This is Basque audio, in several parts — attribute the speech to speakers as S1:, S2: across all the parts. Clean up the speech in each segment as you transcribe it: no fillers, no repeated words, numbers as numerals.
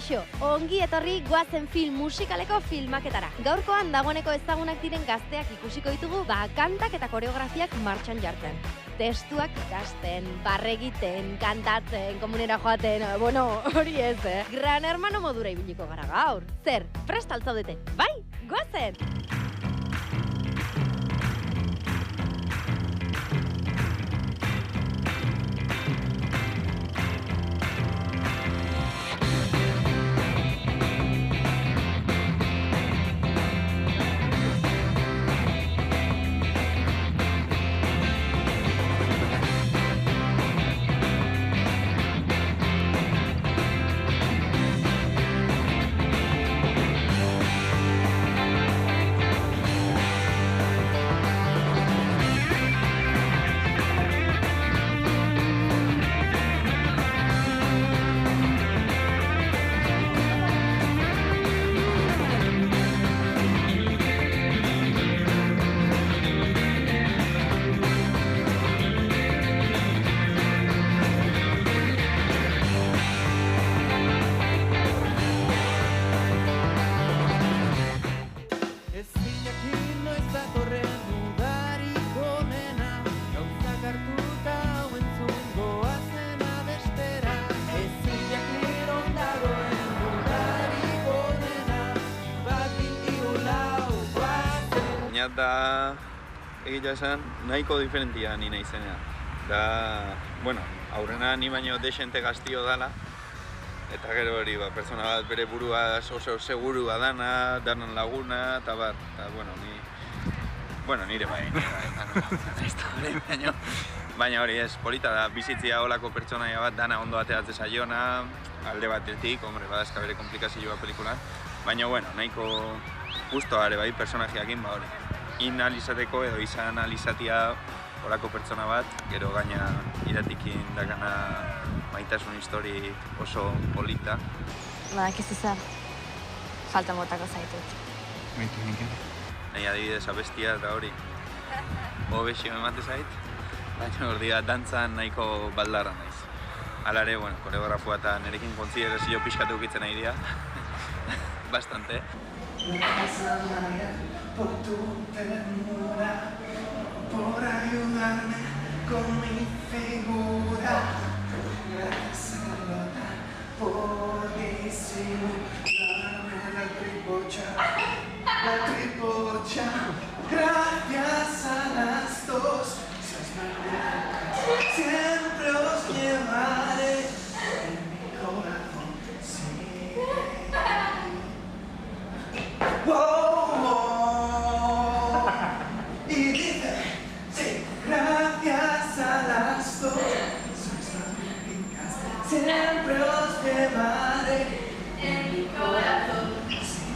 S1: Kaixo, ongi etorri goazen film musikaleko filmaketara. Gaurkoan dagoeneko ezagunak diren gazteak ikusiko ditugu, kantak eta koreografiak martxan jartzen. Testuak ikasten, barregiten, kantatzen, komunera joaten, hori ez, Gran Hermano modura ibiliko gara gaur. Zer, prest altzaudete, bai? Goazen!
S2: Da, egitea esan, nahiko diferentia ni naizenean. Da, aurrena ni baino desente gaztio dala, eta gero hori, pertsona bat bere burua oso segurua dana, danan laguna, eta bar, nire bai, baina hori ez, polita da, bizitzia holako pertsonaia bat, dana ondo ateratzen saiona, alde batetik, badazka bere komplikazioa pelikulan, baina, nahiko gustoa ere bai, personajeakin, hori. Inalizateko edo izan alizatia horako pertsona bat, gero gaina iratikin dakana maitasun histori oso polita.
S3: Ez izan, falta motako zaitut.
S2: Baitu nik ere. Nahi adibidez abestia eta hori, hobexio emate zait, baina hor dira dantzan nahiko baldarra naiz. Hala ere, koreografua eta nerekin kontsiderazio pixkatu ukitzen nahi dira, bastante.
S4: Gracias, María, por tu ternura, por ayudarme con mi figura. Gracias, Carlota, por disimularme la tripocha. Gracias a las dos, sois magníficas, siempre os llevaré en mi corazón. Sí. Wow. Y dice, sí, gracias a las dos, sois magníficas, siempre os llevaré en mi corazón. Sí.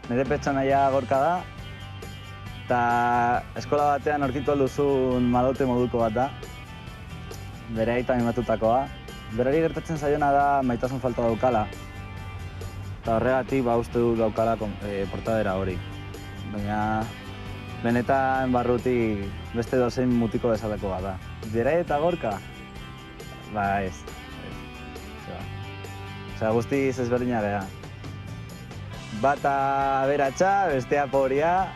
S5: Nire pertsonaia Gorka da, eta eskola batean aurkitu alduzun malote moduko bat da, bere aita mimatutakoa. Berari gertatzen zaiona da maitasun falta daukala, eta horregatik uste du daukala portadera hori. Baina benetan barrutik beste dozein mutiko bezalako bat da. Bere eta Gorka? Ez. Guztiz ezberdina geha. Bata aberatsa, bestea poria,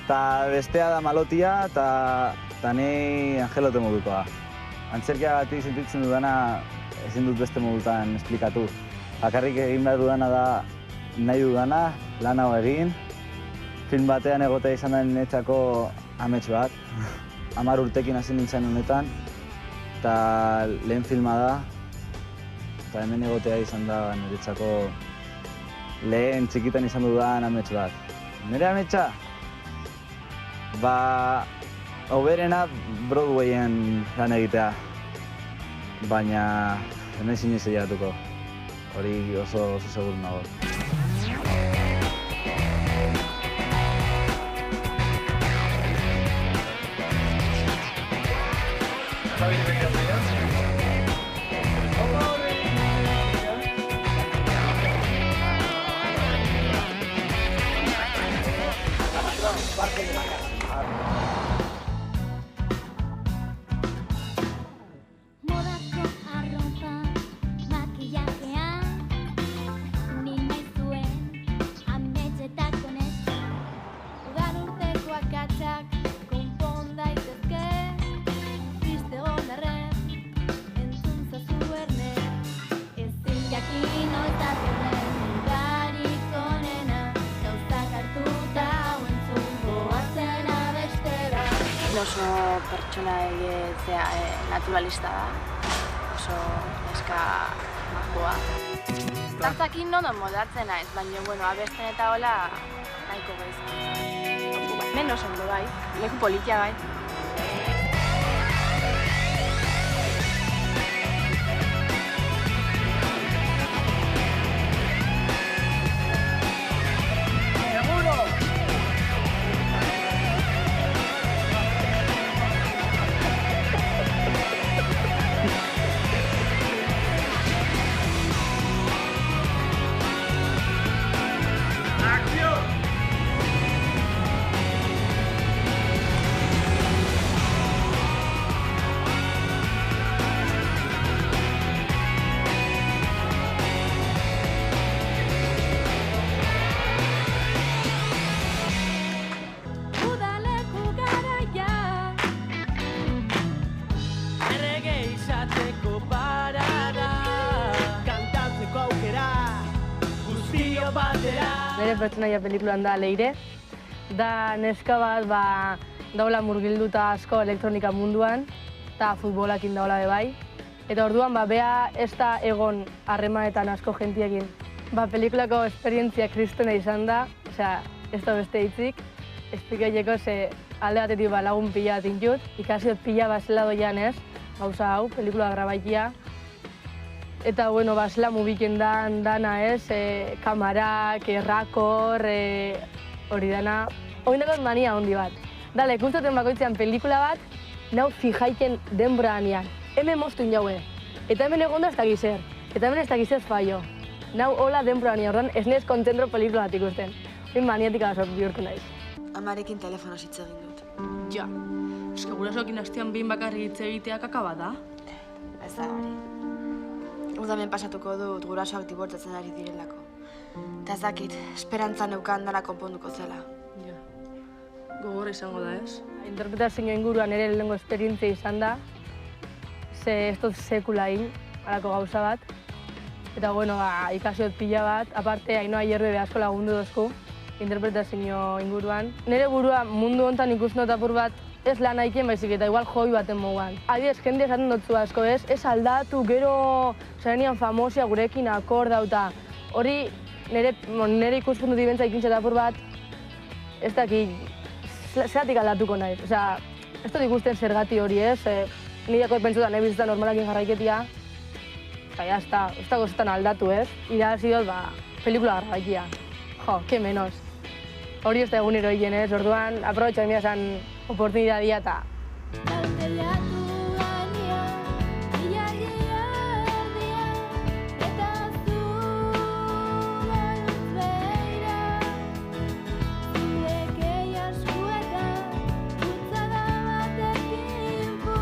S5: eta bestea da malotia, eta ni angelote modukoa. Antzerkiagatik sentitzen dudana ezin dut beste modutan esplikatu. Bakarrik egin behar dudana da nahi dudana, lan hau egin. Film batean egotea izan da niretzako amets bat. 10 urtekin hasi nintzen honetan, eta lehen filma da. Eta hemen egotea izan da niretzako lehen txikitan izan dudan amets bat. Nire ametsa? Hoberena Broadwayen lan egitea. Baina hemen zinez egituko. Hori oso segur nago.
S6: Modako arropa, makillajea, ni nahi zuen ametsetako neska. Udan urteko akatsak konpon daitezke, triste onarren, entzun zazu erne. Ezin jakin noiz datorren udarik onena, gauzak hartuta entzun goazen abestera.
S3: Oso pertsona naturalista da. Oso neska makoa. Tantzakin ondo moldatzen naiz, baina, abesten eta hola nahiko gaizki. Menos ondo bai, leku politia bai.
S6: Udaleku garaia,
S4: Errege izateko parada, kantatzeko aukera, guztio batera.
S7: Nire pertsonaia pelikulan da Leire. Da neska bat, daula murgilduta asko elektronika munduan, eta futbolakin daula bai. Eta orduan, bea ez da egon harremanetan asko gentiekin. Pelikulako esperientzia kristona izan da, osea, ez da beste hitzik. Esplikaieko ze alde batetik lagun pila bat intut. Ikasiot pila bat zela doian ez, gauza hau, pelikula grabaikia. Eta, zela mubiken dana ez, kamarak, errakor, hori dana. Hori dakot mania handi bat. Dale, ikustaten bakoitzean pelikula bat, nau fijaiken denboranian. Hemen moztun jaue. Eta hemen egonda ez dakiz zer. Eta hemen ez dakiz ez fallo. Nau hola denboranian, ordan ez nez kontzentro pelikula bat ikusten. Hori maniatika oso bihurtu naiz.
S3: Amarekin telefonoz hitz egin dut.
S7: Ja, eska gurasoekin astean behin bakarrik hitz egitea kakaba da.
S3: Ez da hori. Udamen pasatuko dut gurasoak dibortzatzen ari direlako. Eta ez dakit, esperantza neukan dana konponduko zela.
S7: Ja, gogor izango da ez. Interpretazio inguruan ere lehenengo esperientzia izan da. Ze ez dut sekula egin, halako gauza bat. Eta ikasiot pila bat, aparte Ainhoa Ierbe asko lagundu dozku interpretazio inguruan. Nire burua mundu hontan ikusten dut apur bat ez lan haikien baizik eta igual hoi baten moguan. Adibidez, jende esaten dutzu asko ez aldatu, gero zarenean famosia gurekin akordauta. Hori nire ikuspuntu dibentza ikintza apur bat ez dakik, zeratik aldatuko naiz. Osea, ez dut ikusten zergati hori ez, nireko pentsutan nahi bizitzen normalakin jarraiketia. Eta jazta, ez dago zetan aldatu ez. Irabazi dut, pelikula grabaikia. Jo, que menos. Hori ez da egunero egin ez, orduan, aprobetxo emia esan oportunidadia eta...
S6: Galteiatu galia, ilargia erdia, eta zu galuz beira. Zure keia eskuetan, bultzada batekin pu.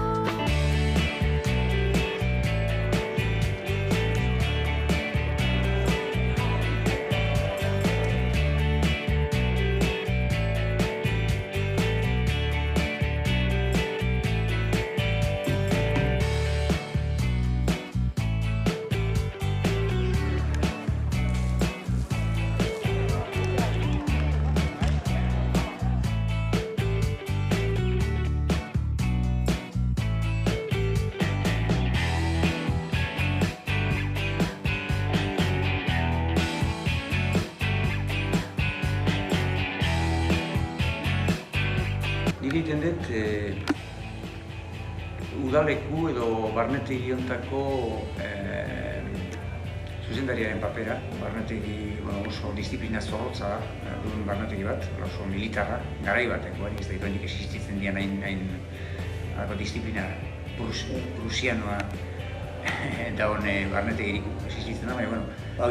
S8: Egiten dut, udaleku edo barnetegi hontako zuzendariaren papera. Barnetegi oso disiplina zorrotza da, duen barnetegi bat, oso militarra, garai bateko, ez da itoenik existitzen dian hain disiplina prusianoa dagoen barnetegirik existitzen da, baina, bueno,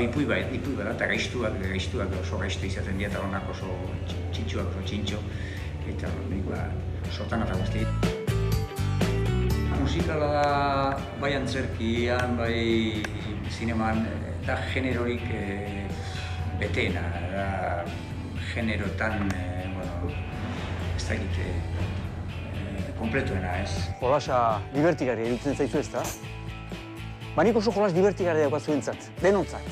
S8: ipui bada, eta gaiztuak oso gaiztu izaten dira, eta honak oso txintxoak oso txintxo, eta sotan eta guzti. Musikala da, bai antzerkian, bai zineman, da generorik beteena, da generotan, ez dakit, kompletuena, ez?
S9: Jolasa divertigarria iruditzen zaizu ez da? Nik oso jolas divertigarria daukat zuentzat, denontzat.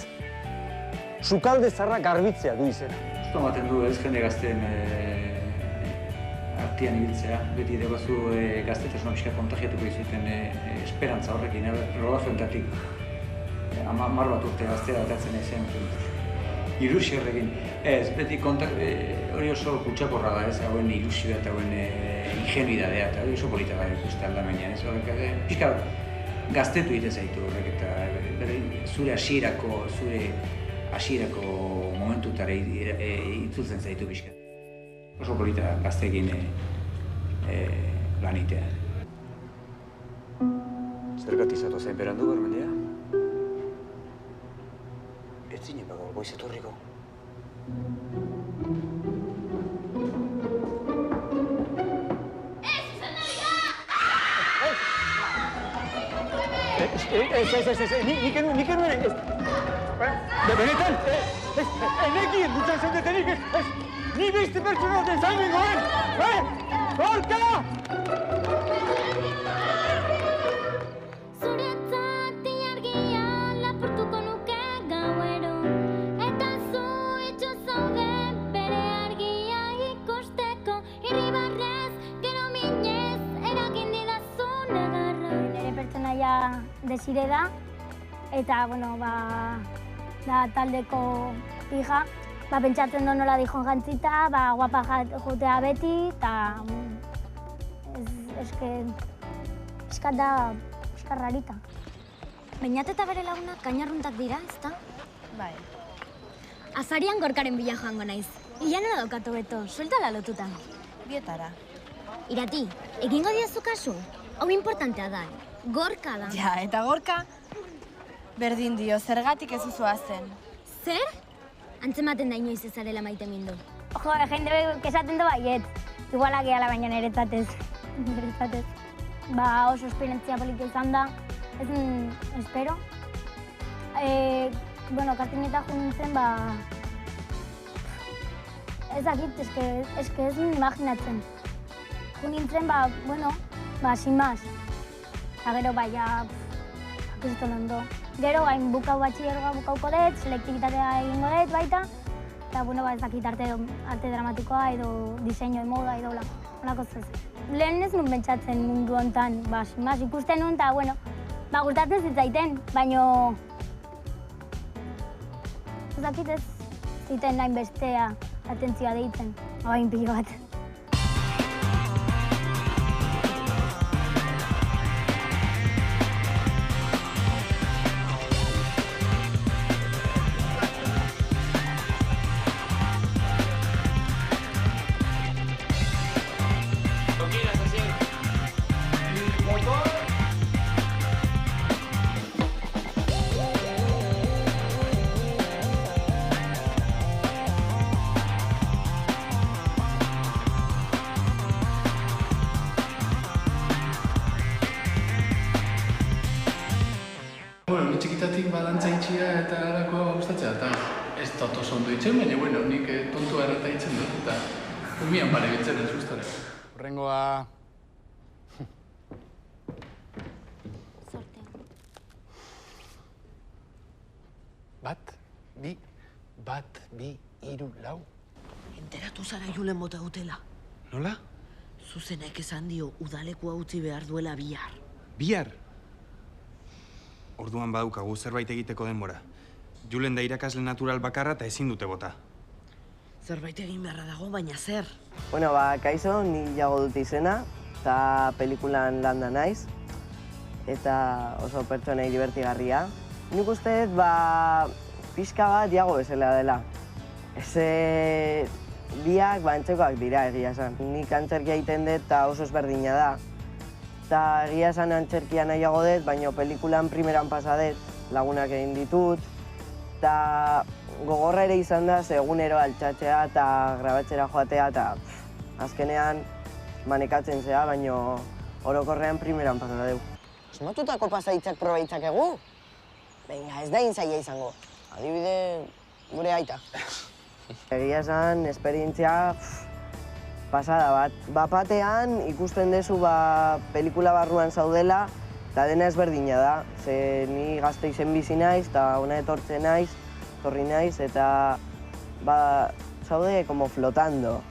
S9: Sukalde zarra garbitzea du izena.
S8: Justo ematen du ez jende gazten artean ibiltzea. Beti daukazu gaztetasuna pixka kontagiatuko izuten esperantza horrekin, rodaje hamar bat urte gaztea batatzen ezen. Ilusio horrekin. Ez, beti hori oso kutsakorra da ez, hauen ilusioa eta hauen ingenuidadea, eta hori oso polita da ikuste aldamenean, ez horrek, pixka gaztetu egiten zaitu horrek, eta zure hasierako momentutara itzultzen zaitu pixka. Oso polita gazteekin lan egitea.
S9: Zergatik zatoz zain berandu, Garmendia? Ez zinen bago, goiz etorriko. Nik enuen, benetan, enekien dutxan zendetenik, ni beste pertsona den zain bengoen, Gorka!
S6: Zuretzat ilargia lapurtuko nuke gauero, eta zu itxo zaude bere argia ikusteko, irribarrez, gero minez, eragin didazu negarra. Nire pertsonaia Desire da, eta, bueno, da taldeko pija. Pentsatzen du nola dijon jantzita, guapa jotea beti, eta eskat da rarita. Beñat eta bere lagunak gainarruntak dira, ezta?
S3: Bai.
S6: Azarian Gorkaren bila joango naiz. Ila nola daukatu beto, sueltala lotuta.
S3: Bietara.
S6: Irati, egingo diozu kasu? Hau importantea da, Gorka da.
S3: Ja, eta Gorka berdin dio, zergatik ez duzu zen.
S6: Zer? Antzematen da inoiz ezarela maite mindu.
S10: Jo, jende esaten du baiet. Iguala gehala baina niretzatez. Oso esperientzia polita izan da. Espero. Kartineta jo nintzen, ez dakit, eske ez imaginatzen. Jo nintzen, sin más. Eta gero, akizuten ondo. Gero, hain bukau batxillergoa bukauko dut, selektibitatea egingo dut baita. Eta, ez dakit arte dramatikoa edo diseinu moda edo olako zez. Lehen ez nun pentsatzen mundu honetan, sin más, ikusten nun, eta, gustatzen zitzaiten, baino... Ez dakit ez ziten nahin bestea atentzioa deitzen, hain pilo bat.
S11: Txikitatik badantza itxia eta harakoa gustatzea, eta ez dut oso ondo itzen, baina, nik tontua errata itzen dut, eta umian bare bitzen ez gustare. Horrengoa... Bat, bi, hiru, lau.
S12: Enteratu zara Julen mota dutela.
S11: Nola?
S12: Zuzenek esan dio udalekua utzi behar duela bihar.
S2: Bihar? Orduan badukagu zerbait egiteko denbora. Julen da irakasle natural bakarra eta ezin dute bota.
S12: Zerbait egin beharra dago, baina zer?
S13: Kaixo, ni jago dut izena, eta pelikulan landa naiz, eta oso pertsonei divertigarria. Nik uste dut, pixka bat jago bezala dela. Biak antzekoak dira egia esan. Nik antzerkia egiten dut eta oso ezberdina da. Eta egia esan antzerkia nahiago dut, baina pelikulan primeran pasadet, lagunak egin ditut. Eta gogorra ere izan da, egunero altxatzea eta grabatzera joatea, eta azkenean manekatzen zea, baina orokorrean primeran pasara dugu.
S14: Asmatutako pasaitzak proba itzakegu? Venga, ez da intzaila izango. Adibide, gure aita.
S13: Egia esan, esperientzia pasada bat. Bapatean ikusten dezu pelikula barruan zaudela, eta dena ezberdina da. Ze ni Gasteizen bizi naiz, eta hona etortzen naiz, torri naiz, eta zaude como flotando.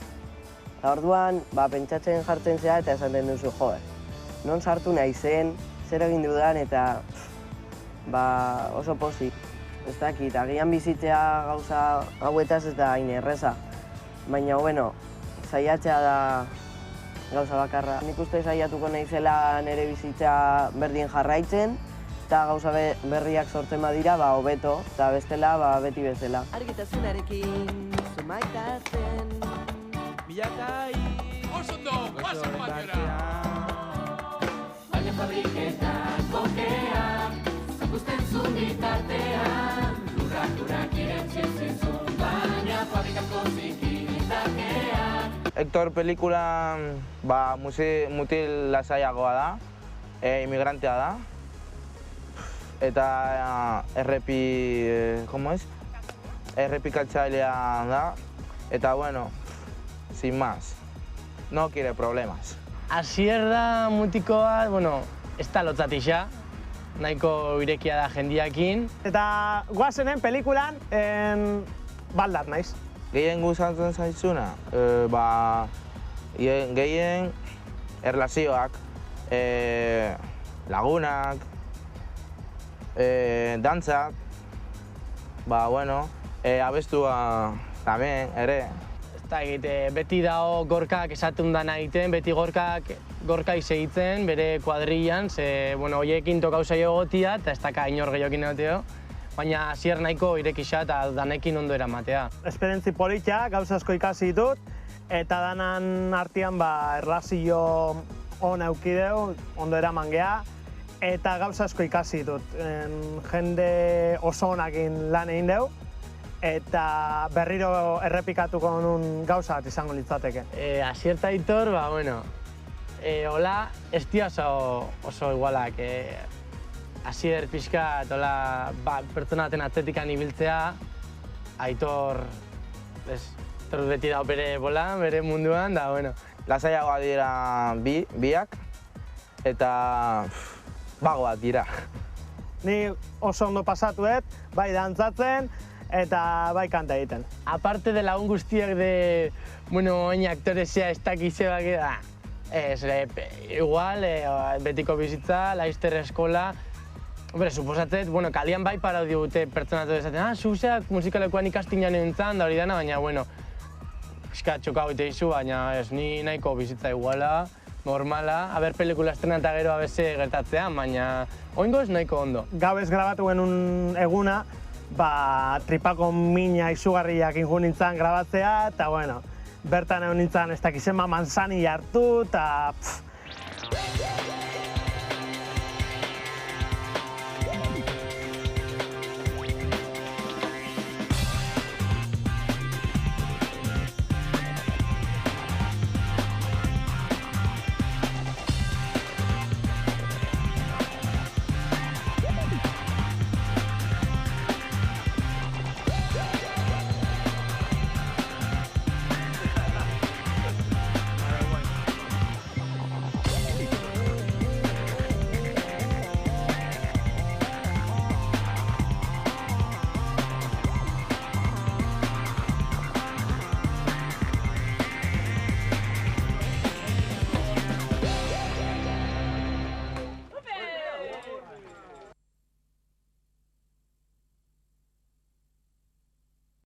S13: Eta orduan, pentsatzen jartzen zea eta esaten duzu, joe, non sartu naizen, zer egin dudan, eta oso pozik. Ez dakit, agian bizitzea gauza hauetaz ez da hain erreza. Baina, bueno, saiatzea da gauza bakarra. Nik uste saiatuko naizela nire bizitza berdin jarraitzen, eta gauza berriak sortzen badira, hobeto, eta bestela, beti bezala.
S4: Argitasunarekin, zumaitatzen, bilakai,
S11: Osondo, pasen batera!
S4: Baina fabriketan bokean, zakusten zuen bitartean, lurrak irentzien zintzun, baina fabrikako zikitakean.
S15: Hector pelikula mutil lasaiagoa da, inmigrantea da, eta errepikatzailea da, eta bueno, sin más, no quiere problemas.
S16: Asier da mutikoa, ez da lotzatixa, nahiko irekia da jendiakin.
S17: Eta guazenen pelikulan baldat naiz.
S15: Gehien gustatzen zaizuna, gehien erlazioak, lagunak, dantzak, abestua tamen ere.
S16: Beti dago gorkak esatun dana egiten, beti gorka izegitzen bere kuadrillan, ze, hoiekin tokau zaio gotia, eta ez daka inor gehiokin egoteo, baina Asier nahiko irekisa eta danekin ondo eramatea.
S17: Esperientzi politia, gauza asko ikasi ditut, eta danan artean erlazio on eukideu, ondo eraman geha, eta gauza asko ikasi ditut. Jende oso onakin lan egin deu, eta berriro errepikatuko nun gauza bat izango litzateke.
S16: Asier eta Aitor, hola, ez dira oso igualak. Asier pixka, pertsona baten atletikan ibiltzea, Aitor, beti da bere munduan, da,
S15: Lasaiagoa dira biak, eta bagoak dira.
S17: Ni oso ondo pasatuet, bai dantzatzen, eta bai kanta egiten.
S16: Aparte de lagun guztiak hain aktorezea ez dakizebak da, igual, betiko bizitza, laizter eskola, suposatzet, kalian bai parau digute pertsonatu esaten, zuzeak musikalekuan ikastinan eguntzan, da hori dana, baina, pixka txokau ite izu, baina ez ni nahiko bizitza iguala, normala, haber pelikula estrena eta gero abese gertatzean, baina oingoz nahiko ondo.
S17: Gabez grabatu genuen eguna, tripako mina izugarriak ingo nintzen grabatzea, eta bertan egon nintzen ez dakizen manzani hartu, eta